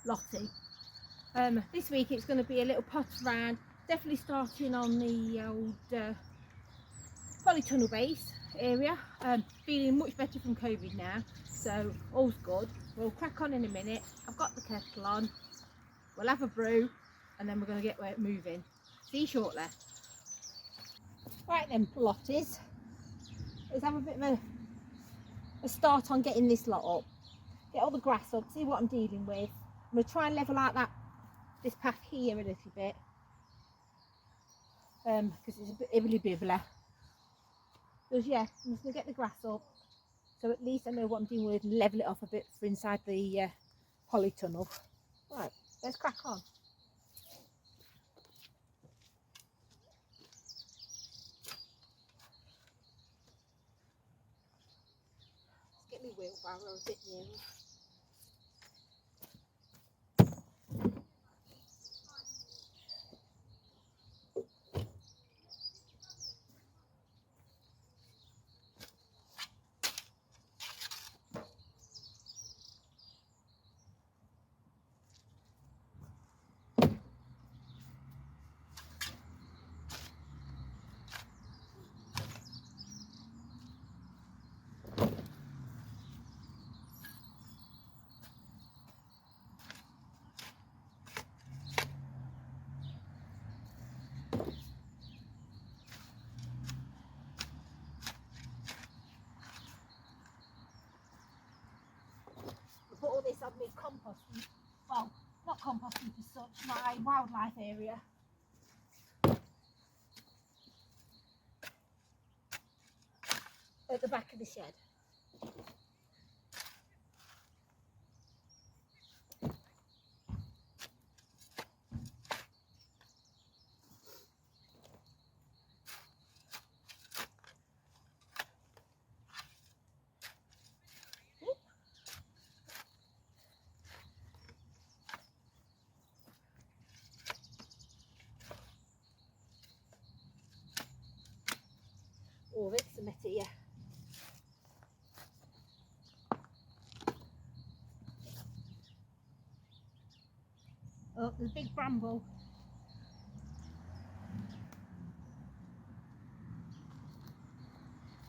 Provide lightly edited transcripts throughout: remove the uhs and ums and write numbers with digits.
Lottie. This week it's going to be a little pot around, definitely starting on the old polytunnel base area. Feeling much better from COVID now, so all's good. We'll crack on in a minute. I've got the kettle on, we'll have a brew and then we're going to get moving. See you shortly. Right then, Lotties, let's have a bit of a start on getting this lot up. Get all the grass up, see what I'm dealing with. I'm going to try and level out this path here a little bit, because it's a bit ibbly-bibbly. Because yeah, I'm just going to get the grass up, so at least I know what I'm doing with and level it off a bit for inside the polytunnel. Right, let's crack on. Let's get my wheelbarrow a bit nearer. Put all this on my compost, well, not composting as such, my wildlife area. At the back of the shed. Oh, it's a meta here. Oh, there's a big bramble.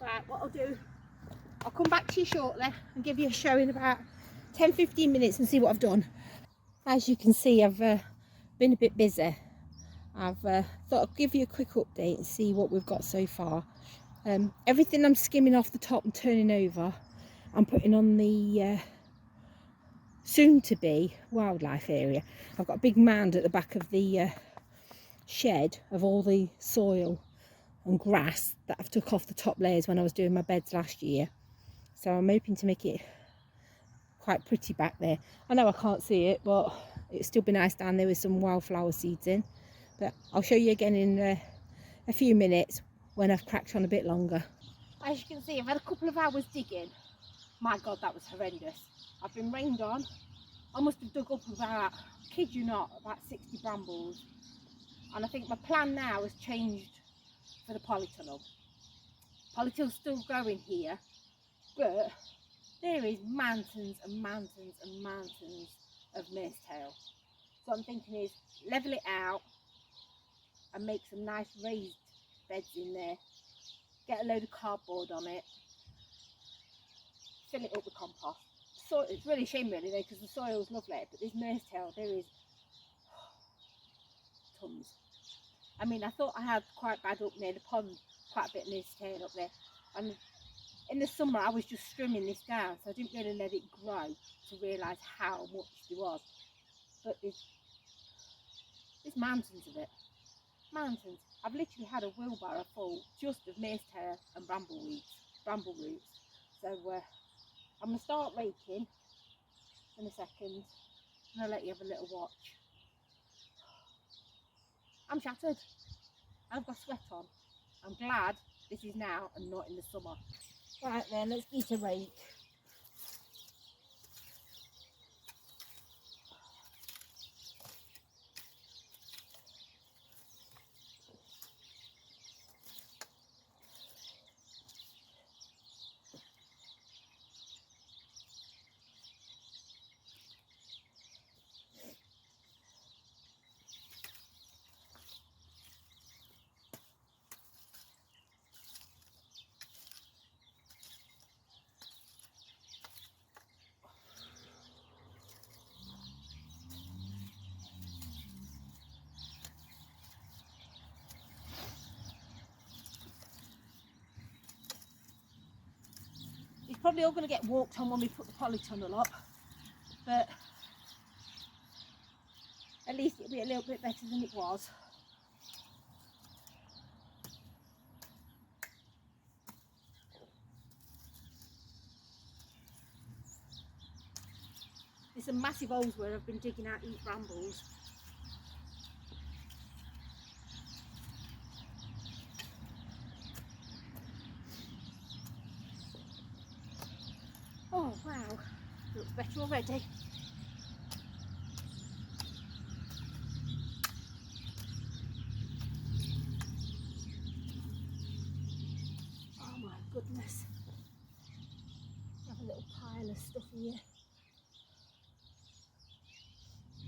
Right, what I'll do, I'll come back to you shortly and give you a show in about 10-15 minutes and see what I've done. As you can see, I've been a bit busy. I've thought I'd give you a quick update and see what we've got so far. Everything I'm skimming off the top and turning over, I'm putting on the soon to be wildlife area. I've got a big mound at the back of the shed of all the soil and grass that I've took off the top layers when I was doing my beds last year. So I'm hoping to make it quite pretty back there. I know I can't see it, but it'd still be nice down there with some wildflower seeds in. But I'll show you again in a few minutes when I've cracked on a bit longer. As you can see, I've had a couple of hours digging. My God, that was horrendous. I've been rained on. I must have dug up about, kid you not, about 60 brambles. And I think my plan now has changed for the polytunnel. Polytunnel's still going here, but there is mountains and mountains and mountains of maresetail. So what I'm thinking is level it out and make some nice raised beds in there. Get a load of cardboard on it. Fill it up with compost. So it's really a shame really though, because the soil's lovely, but this maresetail, there is tons. I mean, I thought I had quite bad up near the pond, quite a bit of maresetail up there. And in the summer I was just trimming this down, so I didn't really let it grow to realise how much there was. But there's mountains of it. Mountains. I've literally had a wheelbarrow full just of maresetail and bramble roots. So I'm going to start raking in a second and I'll let you have a little watch. I'm shattered. I've got sweat on. I'm glad this is now and not in the summer. Right then, let's get a rake. probably all going to get walked on when we put the polytunnel up, but at least it'll be a little bit better than it was. There's some massive holes where I've been digging out these brambles. Oh wow, looks better already. Oh my goodness. I have a little pile of stuff here.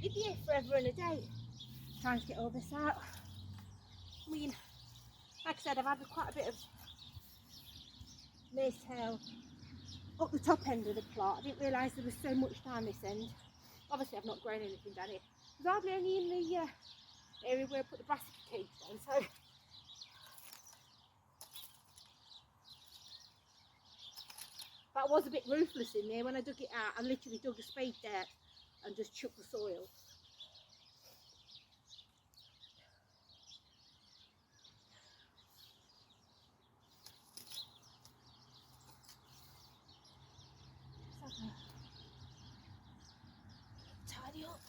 You'd be here forever and a day trying to get all this out. I mean, like I said, I've had quite a bit of mace tail up the top end of the plot. I didn't realise there was so much down this end. Obviously I've not grown anything down here. There's hardly any in the area where I put the brassica cage down, so that was a bit ruthless in there. When I dug it out, I literally dug a spade there and just chucked the soil. Tidy up.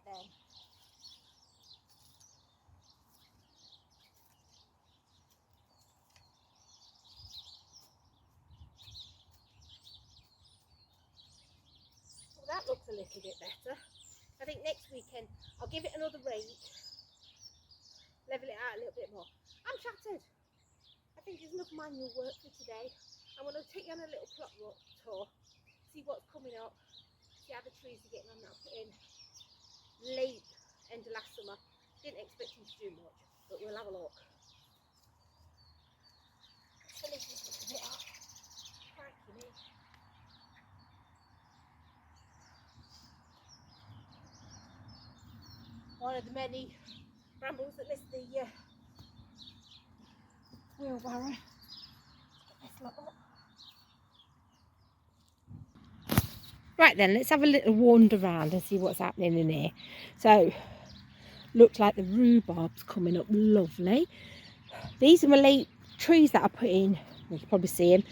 Then. Well, that looks a little bit better. I think next weekend I'll give it another rake, level it out a little bit more. I'm shattered. I think there's enough manual work for today. I'm going to take you on a little plot tour, see what's coming up, see how the trees are getting on that I put in late end of last summer. Didn't expect him to do much, but we'll have a look. So this is a bit off. Crikey me. One of the many brambles that lift the wheelbarrow. Let's look up. Right then, let's have a little wander around and see what's happening in here. So, looks like the rhubarb's coming up lovely. These are my late trees that I put in. You can probably see them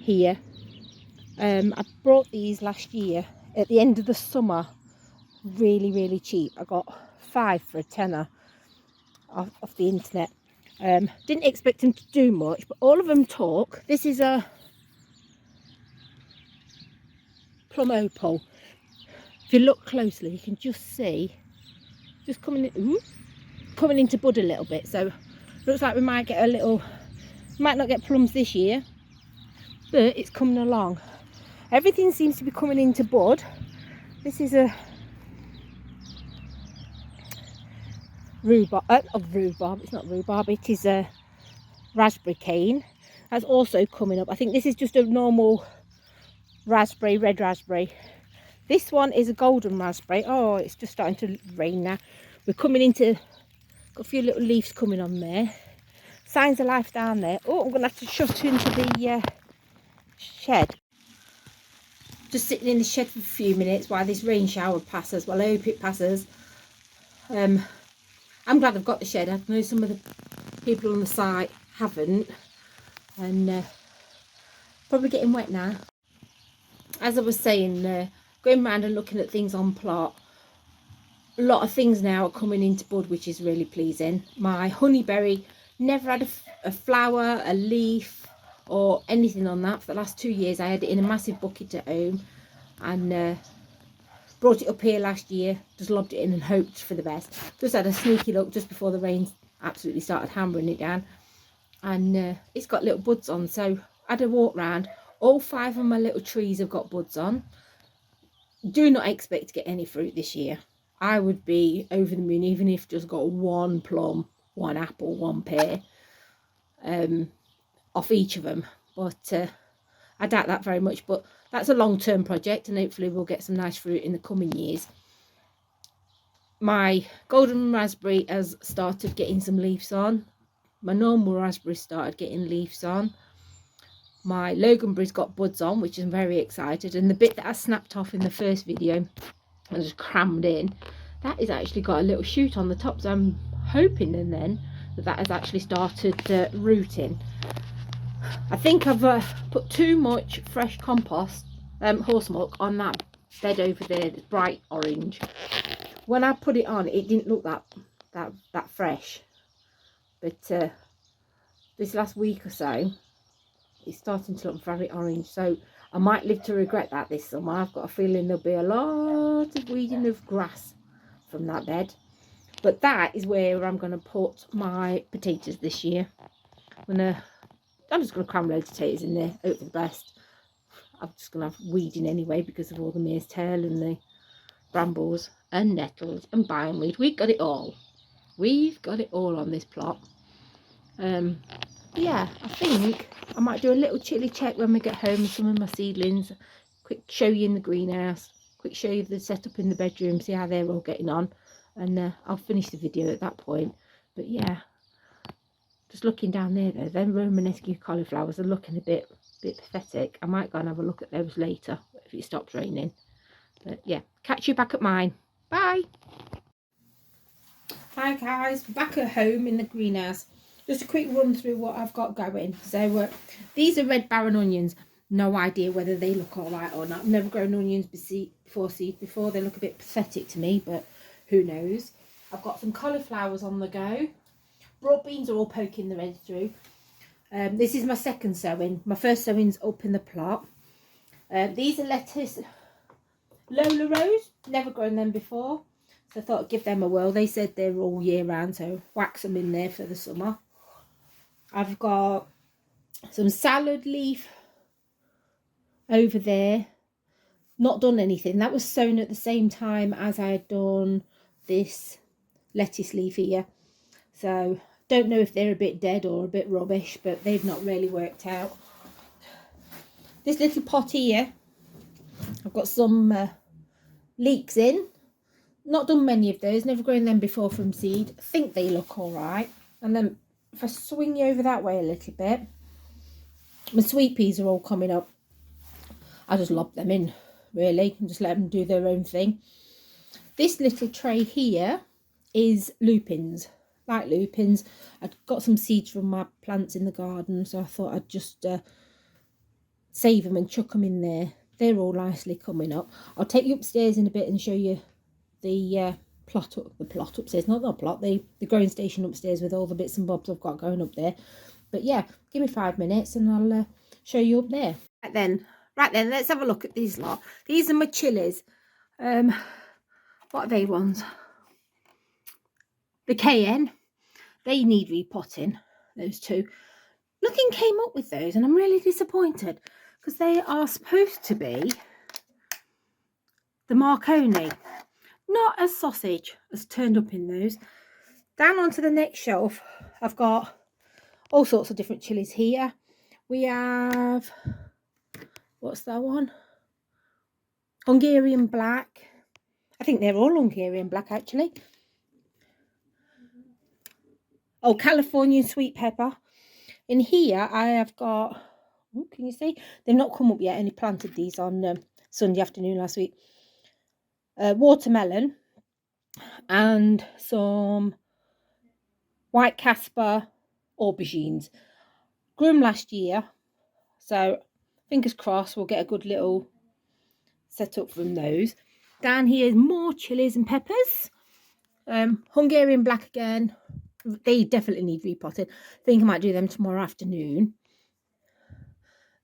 here. I brought these last year at the end of the summer, really cheap. I got 5 for a tenner off the internet. Didn't expect them to do much, but all of them talk. This is a plum opal. If you look closely, you can just see just coming into bud a little bit. So looks like we might get might not get plums this year, but it's coming along. Everything seems to be coming into bud. This is a rhubarb. It's not rhubarb, it is a raspberry cane. That's also coming up. I think this is just a normal raspberry, red raspberry. This one is a golden raspberry. Oh, it's just starting to rain now. We're coming into, got a few little leaves coming on there. Signs of life down there. Oh, I'm going to have to shut into the shed. Just sitting in the shed for a few minutes while this rain shower passes. Well, I hope it passes. I'm glad I've got the shed. I know some of the people on the site haven't, and probably getting wet now. As I was saying, going around and looking at things on plot, a lot of things now are coming into bud, which is really pleasing. My honeyberry never had a flower, a leaf or anything on that for the last 2 years. I had it in a massive bucket at home, and brought it up here last year, just lobbed it in and hoped for the best. Just had a sneaky look just before the rain absolutely started hammering it down, and it's got little buds on. So I had a walk round. All 5 of my little trees have got buds on. Do not expect to get any fruit this year. I would be over the moon even if just got 1 plum, 1 apple, 1 pear off each of them, but I doubt that very much. But that's a long-term project, and hopefully we'll get some nice fruit in the coming years. My golden raspberry has started getting some leaves on. My normal raspberry started getting leaves on. My loganberry's got buds on, which I'm very excited, and the bit that I snapped off in the first video I just crammed in, that has actually got a little shoot on the top, so I'm hoping and then that has actually started rooting. I think I've put too much fresh compost, horse muck, on that bed over there that's bright orange. When I put it on, it didn't look that fresh, but this last week or so it's starting to look very orange, so I might live to regret that this summer. I've got a feeling there'll be a lot of weeding of grass from that bed. But that is where I'm going to put my potatoes this year. I'm just going to cram loads of potatoes in there, hope for the best. I'm just going to have weeding anyway because of all the mare's tail and the brambles and nettles and bindweed. We've got it all. We've got it all on this plot. Yeah, I think I might do a little chilly check when we get home with some of my seedlings. Quick show you in the greenhouse, quick show you the setup in the bedroom, see how they're all getting on, and I'll finish the video at that point. But yeah, just looking down there though, them Romanesque cauliflowers are looking a bit pathetic. I might go and have a look at those later if it stops raining. But yeah, catch you back at mine. Bye. Hi guys, back at home in the greenhouse. Just a quick run through what I've got going. So these are red barren onions. No idea whether they look all right or not. I've never grown onions before seed before. They look a bit pathetic to me, but who knows. I've got some cauliflowers on the go. Broad beans are all poking their heads through. This is my second sowing. My first sowing's up in the plot. These are lettuce Lola Rose. Never grown them before, so I thought I'd give them a whirl. They said they're all year round, so wax them in there for the summer. I've got some salad leaf over there. Not done anything. That was sown at the same time as I had done this lettuce leaf here. So don't know if they're a bit dead or a bit rubbish, but they've not really worked out. This little pot here, I've got some leeks in. Not done many of those. Never grown them before from seed. I think they look all right. And then if I swing you over that way a little bit, my sweet peas are all coming up. I just lob them in, really, and just let them do their own thing. This little tray here is lupins, light lupins. I'd got some seeds from my plants in the garden, so I thought I'd just save them and chuck them in there. They're all nicely coming up. I'll take you upstairs in a bit and show you the plot upstairs, not the plot, the growing station upstairs with all the bits and bobs I've got going up there. But yeah, give me 5 minutes and I'll show you up there. Right then, let's have a look at these lot. These are my chilies. What are they ones? The KN. They need repotting, those two. Nothing came up with those, and I'm really disappointed because they are supposed to be the Marconi. Not a sausage has turned up in those. Down onto the next shelf, I've got all sorts of different chilies here. We have, what's that one? Hungarian black. I think they're all Hungarian black actually. Oh, Californian sweet pepper. In here I have got, oh, can you see? They've not come up yet. I only planted these on Sunday afternoon last week. Watermelon and some white Casper aubergines. grew them last year, so fingers crossed we'll get a good little setup from those. Down here is more chilies and peppers. Hungarian black again. They definitely need repotted. I think I might do them tomorrow afternoon.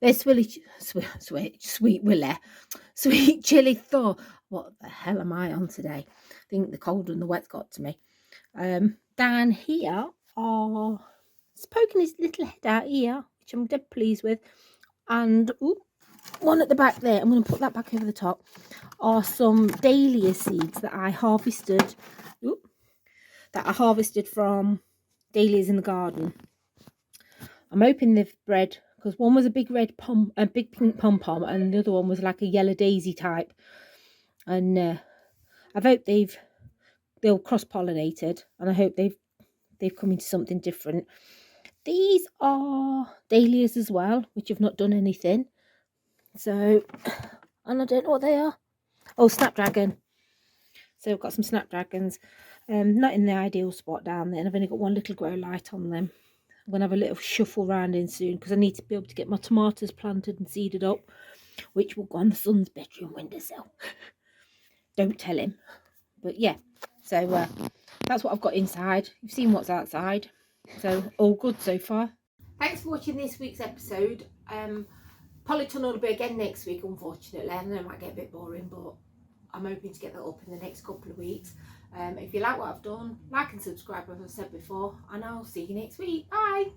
There's sweet chili thaw. What the hell am I on today? I think the cold and the wet's got to me. Down here are, it's poking his little head out here, which I'm dead pleased with. And one at the back there, I'm going to put that back over the top, are some dahlia seeds that I harvested. From dahlias in the garden. I'm hoping they've bred, because one was a big red big pink pom-pom, and the other one was like a yellow daisy type. And I hope they'll cross-pollinated, and I hope they've come into something different. These are dahlias as well, which have not done anything. So, and I don't know what they are. Oh, snapdragon. So I've got some snapdragons. Not in the ideal spot down there, and I've only got one little grow light on them. I'm going to have a little shuffle around in soon, because I need to be able to get my tomatoes planted and seeded up, which will go on the son's bedroom windowsill. Don't tell him. But yeah, so that's what I've got inside. You've seen what's outside. So all good so far. Thanks for watching this week's episode. Polytunnel will be again next week, unfortunately, and then it might get a bit boring, but I'm hoping to get that up in the next couple of weeks. If you like what I've done, like and subscribe, as I've said before, and I'll see you next week. Bye!